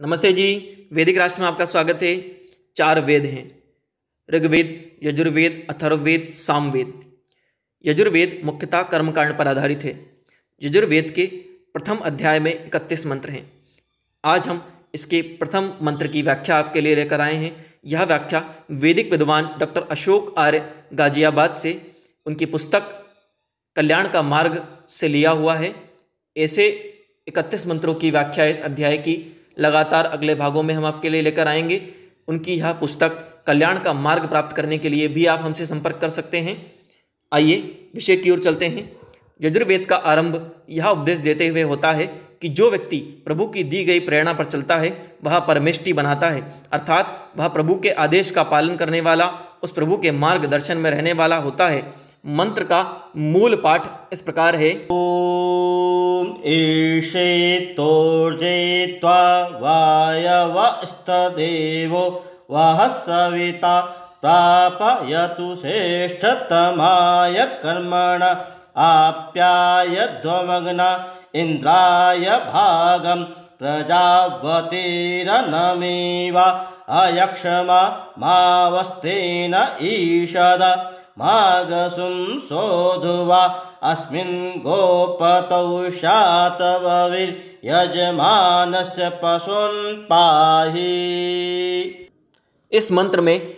नमस्ते जी। वैदिक राष्ट्र में आपका स्वागत है। 4 वेद हैं, ऋग्वेद, यजुर्वेद, अथर्ववेद, सामवेद। यजुर्वेद मुख्यतः कर्मकांड पर आधारित है। यजुर्वेद के प्रथम अध्याय में 31 मंत्र हैं। आज हम इसके प्रथम मंत्र की व्याख्या आपके लिए लेकर आए हैं। यह व्याख्या वैदिक विद्वान डॉक्टर अशोक आर्य गाजियाबाद से उनकी पुस्तक कल्याण का मार्ग से लिया हुआ है। ऐसे 31 मंत्रों की व्याख्या इस अध्याय की लगातार अगले भागों में हम आपके लिए लेकर आएंगे। उनकी यह पुस्तक कल्याण का मार्ग प्राप्त करने के लिए भी आप हमसे संपर्क कर सकते हैं। आइए विषय की ओर चलते हैं। यजुर्वेद का आरंभ यह उपदेश देते हुए होता है कि जो व्यक्ति प्रभु की दी गई प्रेरणा पर चलता है वह परमेष्टि बनाता है, अर्थात वह प्रभु के आदेश का पालन करने वाला, उस प्रभु के मार्गदर्शन में रहने वाला होता है। मंत्र का मूल पाठ इस प्रकार है। ओम ईशे तोर्जे त्वा वायवस्तदेवो वह सविता प्रापयतु श्रेष्ठतमाय कर्मण आप्यायध्वमग्ना इंद्राय भागं प्रजावतीरनमेवा अयक्षमा मावस्तेन ईषद मागसुं सोधुवा अस्मिन् गोपतौ शातवविर्यजमानस्य पशून् पाहि। इस मंत्र में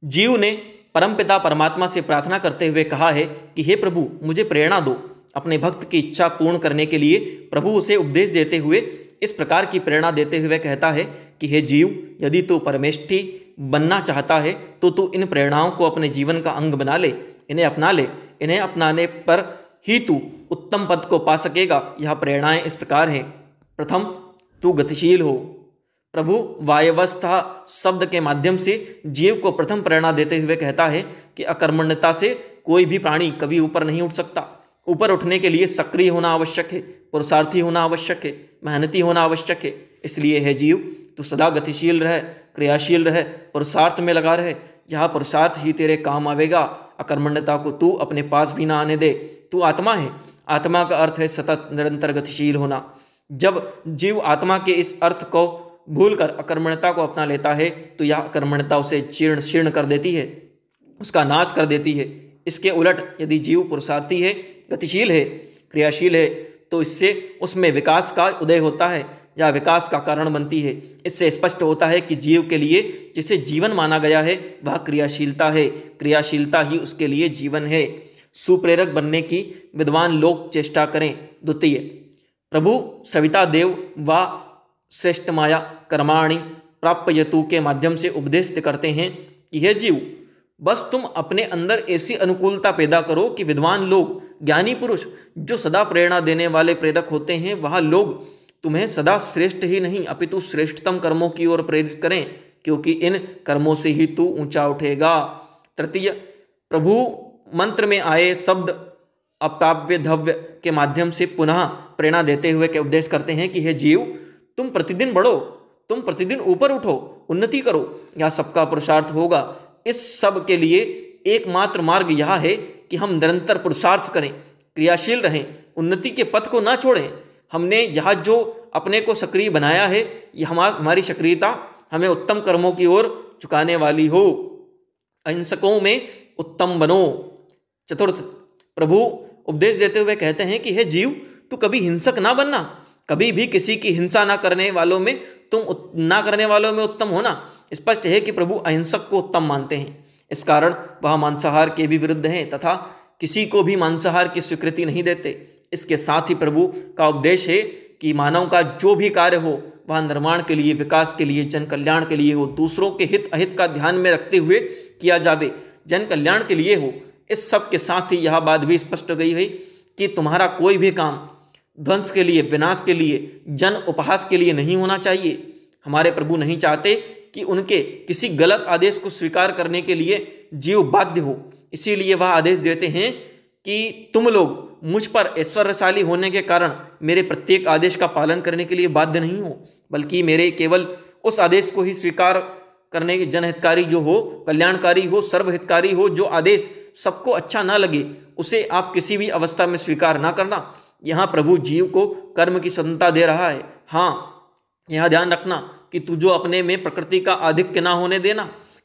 जीव ने परमपिता परमात्मा से प्रार्थना करते हुए कहा है कि हे प्रभु, मुझे प्रेरणा दो। अपने भक्त की इच्छा पूर्ण करने के लिए प्रभु उसे उपदेश देते हुए इस प्रकार की प्रेरणा देते हुए कहता है कि हे जीव, यदि तू परमेष्टि बनना चाहता है तो तू इन प्रेरणाओं को अपने जीवन का अंग बना ले, इन्हें अपना ले। इन्हें अपनाने पर ही तू उत्तम पद को पा सकेगा। यह प्रेरणाएं इस प्रकार हैं। प्रथम, तू गतिशील हो। प्रभु वायवस्था शब्द के माध्यम से जीव को प्रथम प्रेरणा देते हुए कहता है कि अकर्मण्यता से कोई भी प्राणी कभी ऊपर नहीं उठ सकता। ऊपर उठने के लिए सक्रिय होना आवश्यक है, पुरुषार्थी होना आवश्यक है, मेहनती होना आवश्यक है। इसलिए है जीव, तू सदा गतिशील रह, क्रियाशील रह, पुरुषार्थ में लगा रहे। यह पुरुषार्थ ही तेरे काम आवेगा। अकर्मण्यता को तू अपने पास भी ना आने दे। तू आत्मा है। आत्मा का अर्थ है सतत निरंतर गतिशील होना। जब जीव आत्मा के इस अर्थ को भूलकर अकर्मण्यता को अपना लेता है तो यह अकर्मण्यता उसे चीर्ण शीर्ण कर देती है, उसका नाश कर देती है। इसके उलट यदि जीव पुरुषार्थी है, गतिशील है, क्रियाशील है तो इससे उसमें विकास का उदय होता है या विकास का कारण बनती है। इससे स्पष्ट होता है कि जीव के लिए जिसे जीवन माना गया है वह क्रियाशीलता है। क्रियाशीलता ही उसके लिए जीवन है। सुप्रेरक बनने की विद्वान लोग चेष्टा करें। द्वितीय, प्रभु सविता देव व श्रेष्ठ माया कर्माणि प्राप्यतु के माध्यम से उपदेश करते हैं कि हे जीव, बस तुम अपने अंदर ऐसी अनुकूलता पैदा करो कि विद्वान लोग, ज्ञानी पुरुष जो सदा प्रेरणा देने वाले प्रेरक होते हैं, वह लोग तुम्हें सदा श्रेष्ठ ही नहीं अपितु श्रेष्ठतम कर्मों की ओर प्रेरित करें, क्योंकि इन कर्मों से ही तू ऊंचा उठेगा। तृतीय, प्रभु मंत्र में आए शब्द अप्राप्य धव्य के माध्यम से पुनः प्रेरणा देते हुए उपदेश करते हैं कि हे जीव, तुम प्रतिदिन बढ़ो, तुम प्रतिदिन ऊपर उठो, उन्नति करो। यह सबका पुरुषार्थ होगा। इस सब के लिए एकमात्र मार्ग यह है कि हम निरंतर पुरुषार्थ करें, क्रियाशील रहें, उन्नति के पथ को ना छोड़ें। हमने यह जो अपने को सक्रिय बनाया है, यह हमारी सक्रियता हमें उत्तम कर्मों की ओर झुकाने वाली हो। अहिंसकों में उत्तम बनो। चतुर्थ, प्रभु उपदेश देते हुए कहते हैं कि हे जीव, तू कभी हिंसक ना बनना। कभी भी किसी की हिंसा ना करने वालों में उत्तम होना। स्पष्ट है कि प्रभु अहिंसक को उत्तम मानते हैं। इस कारण वह मांसाहार के भी विरुद्ध हैं तथा किसी को भी मांसाहार की स्वीकृति नहीं देते। इसके साथ ही प्रभु का उपदेश है कि मानव का जो भी कार्य हो वह निर्माण के लिए, विकास के लिए, जन कल्याण के लिए हो, दूसरों के हित अहित का ध्यान में रखते हुए किया जावे, जन कल्याण के लिए हो। इस सब के साथ ही यह बात भी स्पष्ट हो गई है कि तुम्हारा कोई भी काम ध्वंस के लिए, विनाश के लिए, जन उपहास के लिए नहीं होना चाहिए। हमारे प्रभु नहीं चाहते कि उनके किसी गलत आदेश को स्वीकार करने के लिए जीव बाध्य हो। इसीलिए वह आदेश देते हैं कि तुम लोग मुझ पर ऐश्वर्यशाली होने के कारण मेरे प्रत्येक आदेश का पालन करने के लिए बाध्य नहीं हो, बल्कि मेरे केवल उस आदेश को ही स्वीकार करने के जनहितकारी जो हो, कल्याणकारी हो, सर्वहितकारी हो, जो आदेश सबको अच्छा ना लगे उसे आप किसी भी अवस्था में स्वीकार ना करना। यहाँ प्रभु जीव को कर्म की स्वतंत्रता दे रहा है। हाँ, यह ध्यान रखना कि तू जो अपने में प्रकृति का आधिक्य ना होने देना,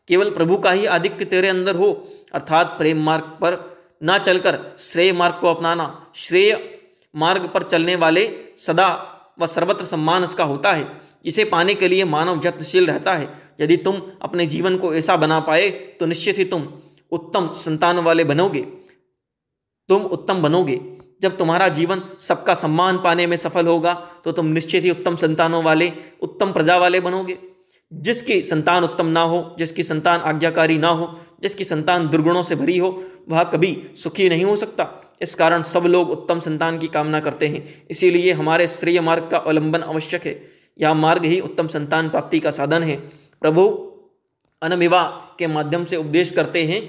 केवल प्रभु का ही आधिक्य तेरे अंदर हो, अर्थात प्रेम मार्ग पर ना चलकर श्रेय मार्ग को अपनाना। श्रेय मार्ग पर चलने वाले सदा व सर्वत्र सम्मान उसका होता है, इसे पाने के लिए मानव यत्नशील रहता है। यदि तुम अपने जीवन को ऐसा बना पाए तो निश्चित ही तुम उत्तम संतान वाले बनोगे, तुम उत्तम बनोगे। जब तुम्हारा जीवन सबका सम्मान पाने में सफल होगा तो तुम निश्चित ही उत्तम संतानों वाले, उत्तम प्रजा वाले बनोगे। जिसकी संतान उत्तम ना हो, जिसकी संतान आज्ञाकारी ना हो, जिसकी संतान दुर्गुणों से भरी हो, वह कभी सुखी नहीं हो सकता। इस कारण सब लोग उत्तम संतान की कामना करते हैं। इसीलिए हमारे श्रेय मार्ग का अवलंबन आवश्यक है। यह मार्ग ही उत्तम संतान प्राप्ति का साधन है। प्रभु अनमिवा के माध्यम से उपदेश करते हैं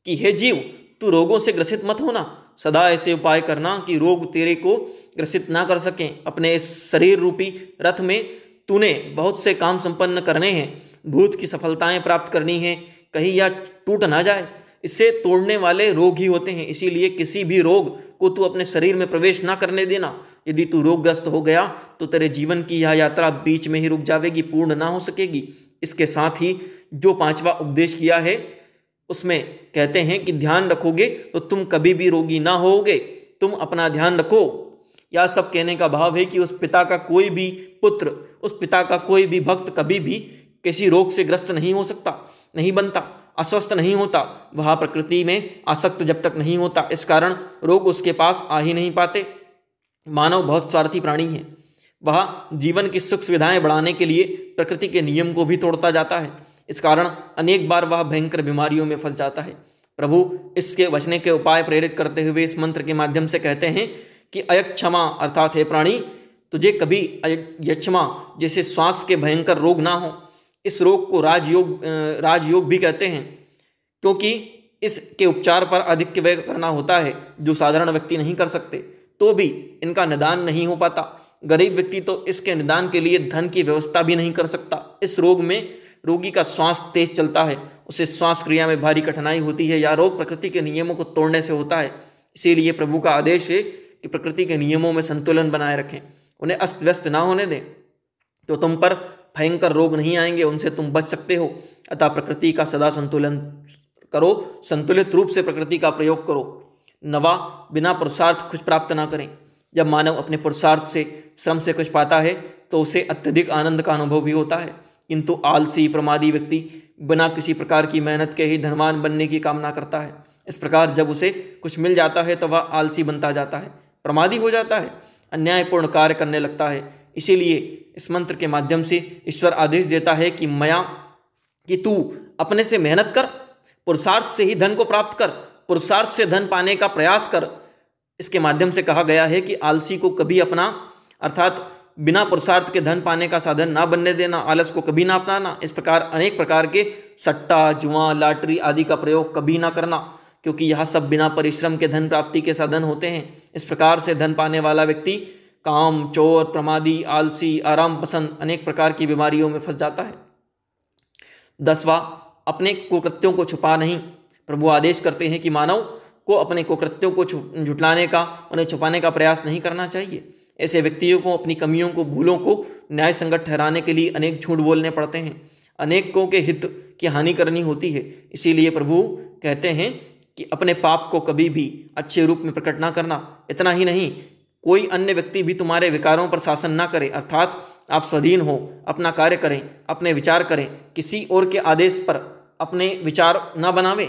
कि हे जीव, तू रोगों से ग्रसित मत होना। सदा ऐसे उपाय करना कि रोग तेरे को ग्रसित ना कर सकें। अपने इस शरीर रूपी रथ में तूने बहुत से काम संपन्न करने हैं, भूत की सफलताएं प्राप्त करनी है, कहीं यह टूट ना जाए। इससे तोड़ने वाले रोग ही होते हैं, इसीलिए किसी भी रोग को तू अपने शरीर में प्रवेश ना करने देना। यदि तू रोगग्रस्त हो गया तो तेरे जीवन की यह यात्रा बीच में ही रुक जाएगी, पूर्ण ना हो सकेगी। इसके साथ ही जो 5वां उपदेश किया है उसमें कहते हैं कि ध्यान रखोगे तो तुम कभी भी रोगी ना होगे। तुम अपना ध्यान रखो। यह सब कहने का भाव है कि उस पिता का कोई भी पुत्र, उस पिता का कोई भी भक्त कभी भी किसी रोग से ग्रस्त नहीं हो सकता, नहीं बनता, अस्वस्थ नहीं होता। वह प्रकृति में आसक्त जब तक नहीं होता, इस कारण रोग उसके पास आ ही नहीं पाते। मानव बहुत स्वार्थी प्राणी है। वह जीवन की सुख सुविधाएं बढ़ाने के लिए प्रकृति के नियम को भी तोड़ता जाता है। इस कारण अनेक बार वह भयंकर बीमारियों में फंस जाता है। प्रभु इसके बचने के उपाय प्रेरित करते हुए इस मंत्र के माध्यम से कहते हैं कि अयक्षमा अर्थात हे प्राणी, तुझे कभी यक्षमा जैसे श्वास के भयंकर रोग ना हो। इस रोग को राजयोग भी कहते हैं, क्योंकि इसके उपचार पर अधिक व्यय करना होता है जो साधारण व्यक्ति नहीं कर सकते, तो भी इनका निदान नहीं हो पाता। गरीब व्यक्ति तो इसके निदान के लिए धन की व्यवस्था भी नहीं कर सकता। इस रोग में रोगी का श्वास तेज चलता है, उसे श्वास क्रिया में भारी कठिनाई होती है। यह रोग प्रकृति के नियमों को तोड़ने से होता है। इसीलिए प्रभु का आदेश है कि प्रकृति के नियमों में संतुलन बनाए रखें, उन्हें अस्त व्यस्त ना होने दें, तो तुम पर भयंकर रोग नहीं आएंगे, उनसे तुम बच सकते हो। अतः प्रकृति का सदा संतुलन करो, संतुलित रूप से प्रकृति का प्रयोग करो। नवा बिना पुरुषार्थ कुछ प्राप्त ना करें। जब मानव अपने पुरुषार्थ से, श्रम से कुछ पाता है तो उसे अत्यधिक आनंद का अनुभव भी होता है, किंतु आलसी प्रमादी व्यक्ति बिना किसी प्रकार की मेहनत के ही धनवान बनने की कामना करता है। इस प्रकार जब उसे कुछ मिल जाता है तो वह आलसी बनता जाता है, प्रमादी हो जाता है, अन्यायपूर्ण कार्य करने लगता है। इसीलिए इस मंत्र के माध्यम से ईश्वर आदेश देता है कि तू अपने से मेहनत कर, पुरुषार्थ से ही धन को प्राप्त कर, पुरुषार्थ से धन पाने का प्रयास कर। इसके माध्यम से कहा गया है कि आलसी को कभी अपना, अर्थात बिना पुरुषार्थ के धन पाने का साधन ना बनने देना, आलस को कभी ना अपनाना। इस प्रकार अनेक प्रकार के सट्टा, जुआ, लॉटरी आदि का प्रयोग कभी ना करना, क्योंकि यह सब बिना परिश्रम के धन प्राप्ति के साधन होते हैं। इस प्रकार से धन पाने वाला व्यक्ति काम, चोर, प्रमादी, आलसी, आराम पसंद अनेक प्रकार की बीमारियों में फंस जाता है। 10वां, अपने कुकृत्यों को छुपा नहीं। प्रभु आदेश करते हैं कि मानव को अपने कुकृत्यों को झुटलाने का, उन्हें छुपाने का प्रयास नहीं करना चाहिए। ऐसे व्यक्तियों को अपनी कमियों को, भूलों को न्याय संगत ठहराने के लिए अनेक झूठ बोलने पड़ते हैं, अनेकों के हित की हानि करनी होती है। इसीलिए प्रभु कहते हैं कि अपने पाप को कभी भी अच्छे रूप में प्रकट ना करना। इतना ही नहीं, कोई अन्य व्यक्ति भी तुम्हारे विकारों पर शासन ना करे, अर्थात आप स्वाधीन हो, अपना कार्य करें, अपने विचार करें, किसी और के आदेश पर अपने विचार ना बनावे।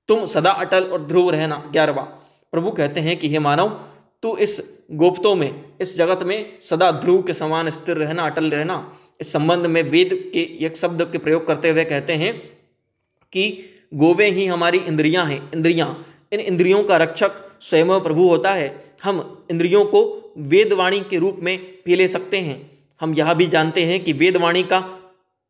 तुम सदा अटल और ध्रुव रहना। 11वां, प्रभु कहते हैं कि हे मानव, तू इस गोप्तों में, इस जगत में सदा ध्रुव के समान स्थिर रहना, अटल रहना। इस संबंध में वेद के एक शब्द के प्रयोग करते हुए कहते हैं कि गोवे ही हमारी इंद्रियां हैं। इन इंद्रियों का रक्षक स्वयं प्रभु होता है। हम इंद्रियों को वेदवाणी के रूप में भी ले सकते हैं। हम यह भी जानते हैं कि वेदवाणी का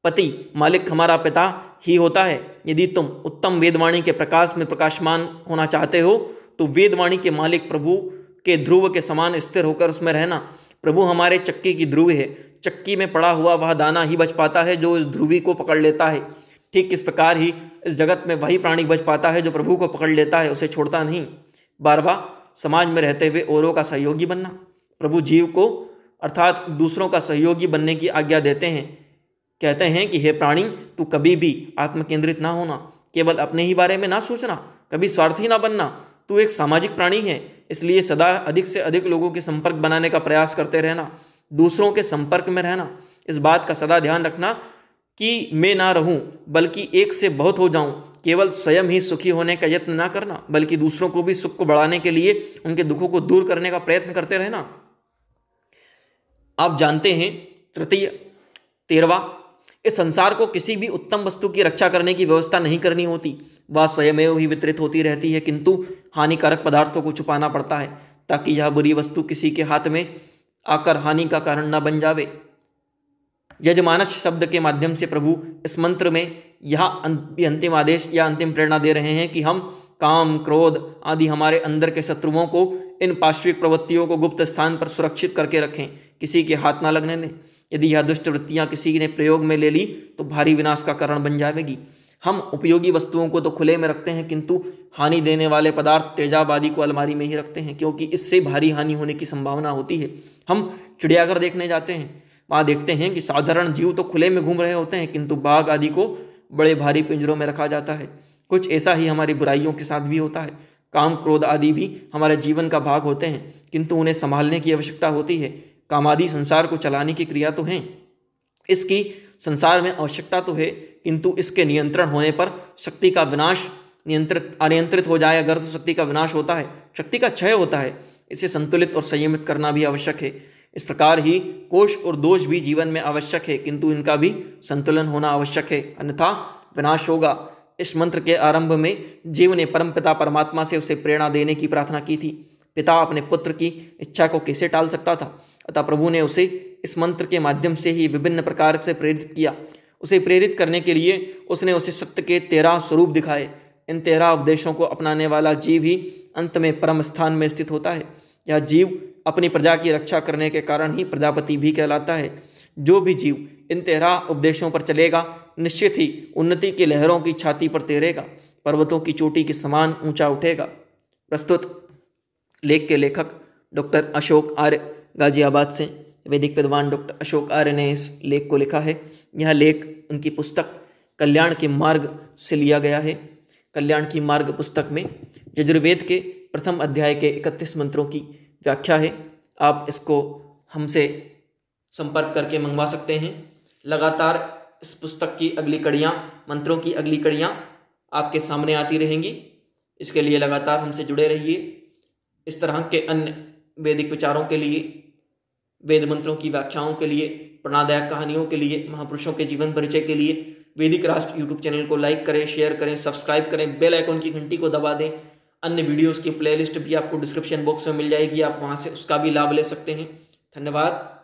पति, मालिक हमारा पिता ही होता है। यदि तुम उत्तम वेदवाणी के प्रकाश में प्रकाशमान होना चाहते हो तो वेदवाणी के मालिक प्रभु के ध्रुव के समान स्थिर होकर उसमें रहना। प्रभु हमारे चक्की की ध्रुव है। चक्की में पड़ा हुआ वह दाना ही बच पाता है जो इस ध्रुवी को पकड़ लेता है। ठीक इस प्रकार ही इस जगत में वही प्राणी बच पाता है जो प्रभु को पकड़ लेता है, उसे छोड़ता नहीं। 12वां, समाज में रहते हुए औरों का सहयोगी बनना। प्रभु जीव को, अर्थात दूसरों का सहयोगी बनने की आज्ञा देते हैं। कहते हैं कि हे प्राणी, तू कभी भी आत्मकेंद्रित ना होना, केवल अपने ही बारे में ना सोचना, कभी स्वार्थी ना बनना। तू एक सामाजिक प्राणी है, इसलिए सदा अधिक से अधिक लोगों के संपर्क बनाने का प्रयास करते रहना, दूसरों के संपर्क में रहना। इस बात का सदा ध्यान रखना कि मैं ना रहूं बल्कि एक से बहुत हो जाऊं। केवल स्वयं ही सुखी होने का यत्न ना करना, बल्कि दूसरों को भी सुख को बढ़ाने के लिए उनके दुखों को दूर करने का प्रयत्न करते रहना। आप जानते हैं, तृतीय 13वां, इस संसार को किसी भी उत्तम वस्तु की रक्षा करने की व्यवस्था नहीं करनी होती। वह स्वयमेव ही वितरित होती रहती है, किंतु हानिकारक पदार्थों को छुपाना पड़ता है ताकि यह बुरी वस्तु किसी के हाथ में आकर हानि का कारण न बन जावे। यजमानस शब्द के माध्यम से प्रभु इस मंत्र में यह अंतिम आदेश या अंतिम प्रेरणा दे रहे हैं कि हम काम, क्रोध आदि हमारे अंदर के शत्रुओं को, इन पाश्विक प्रवृत्तियों को गुप्त स्थान पर सुरक्षित करके रखें, किसी के हाथ ना लगने दें। यदि यह दुष्ट वृत्तियाँ किसी ने प्रयोग में ले ली तो भारी विनाश का कारण बन जाएगी। हम उपयोगी वस्तुओं को तो खुले में रखते हैं, किंतु हानि देने वाले पदार्थ, तेजाब आदि को अलमारी में ही रखते हैं, क्योंकि इससे भारी हानि होने की संभावना होती है। हम चिड़ियाघर देखने जाते हैं, वहाँ देखते हैं कि साधारण जीव तो खुले में घूम रहे होते हैं, किंतु बाघ आदि को बड़े भारी पिंजरों में रखा जाता है। कुछ ऐसा ही हमारी बुराइयों के साथ भी होता है। काम, क्रोध आदि भी हमारे जीवन का भाग होते हैं, किंतु उन्हें संभालने की आवश्यकता होती है। कामादि संसार को चलाने की क्रिया तो है, इसकी संसार में आवश्यकता तो है, किंतु इसके नियंत्रण होने पर शक्ति का विनाश अनियंत्रित हो जाए अगर तो शक्ति का विनाश होता है, शक्ति का क्षय होता है। इसे संतुलित और संयमित करना भी आवश्यक है। इस प्रकार ही कोष और दोष भी जीवन में आवश्यक है, किंतु इनका भी संतुलन होना आवश्यक है, अन्यथा विनाश होगा। इस मंत्र के आरंभ में जीव ने परमपिता परमात्मा से उसे प्रेरणा देने की प्रार्थना की थी। पिता अपने पुत्र की इच्छा को कैसे टाल सकता था? अतः प्रभु ने उसे इस मंत्र के माध्यम से ही विभिन्न प्रकार से प्रेरित किया। उसे प्रेरित करने के लिए उसने उसे सत्य के 13 स्वरूप दिखाए। इन 13 उपदेशों को अपनाने वाला जीव ही अंत में परम स्थान में स्थित होता है। यह जीव अपनी प्रजा की रक्षा करने के कारण ही प्रजापति भी कहलाता है। जो भी जीव इन 13 उपदेशों पर चलेगा, निश्चित ही उन्नति की लहरों की छाती पर तैरेगा, पर्वतों की चोटी के समान ऊंचा उठेगा। प्रस्तुत लेख के लेखक डॉक्टर अशोक आर्य, गाजियाबाद से। वैदिक विद्वान डॉक्टर अशोक आर्य ने इस लेख को लिखा है। यह लेख उनकी पुस्तक कल्याण के मार्ग से लिया गया है। कल्याण की मार्ग पुस्तक में यजुर्वेद के प्रथम अध्याय के 31 मंत्रों की व्याख्या है। आप इसको हमसे संपर्क करके मंगवा सकते हैं। लगातार इस पुस्तक की अगली कड़ियाँ, मंत्रों की अगली कड़ियाँ आपके सामने आती रहेंगी। इसके लिए लगातार हमसे जुड़े रहिए। इस तरह के अन्य वैदिक विचारों के लिए, वेद मंत्रों की व्याख्याओं के लिए, प्रेरणादायक कहानियों के लिए, महापुरुषों के जीवन परिचय के लिए वैदिक राष्ट्र यूट्यूब चैनल को लाइक करें, शेयर करें, सब्सक्राइब करें, बेल आइकन की घंटी को दबा दें। अन्य वीडियोस की प्लेलिस्ट भी आपको डिस्क्रिप्शन बॉक्स में मिल जाएगी, आप वहां से उसका भी लाभ ले सकते हैं। धन्यवाद।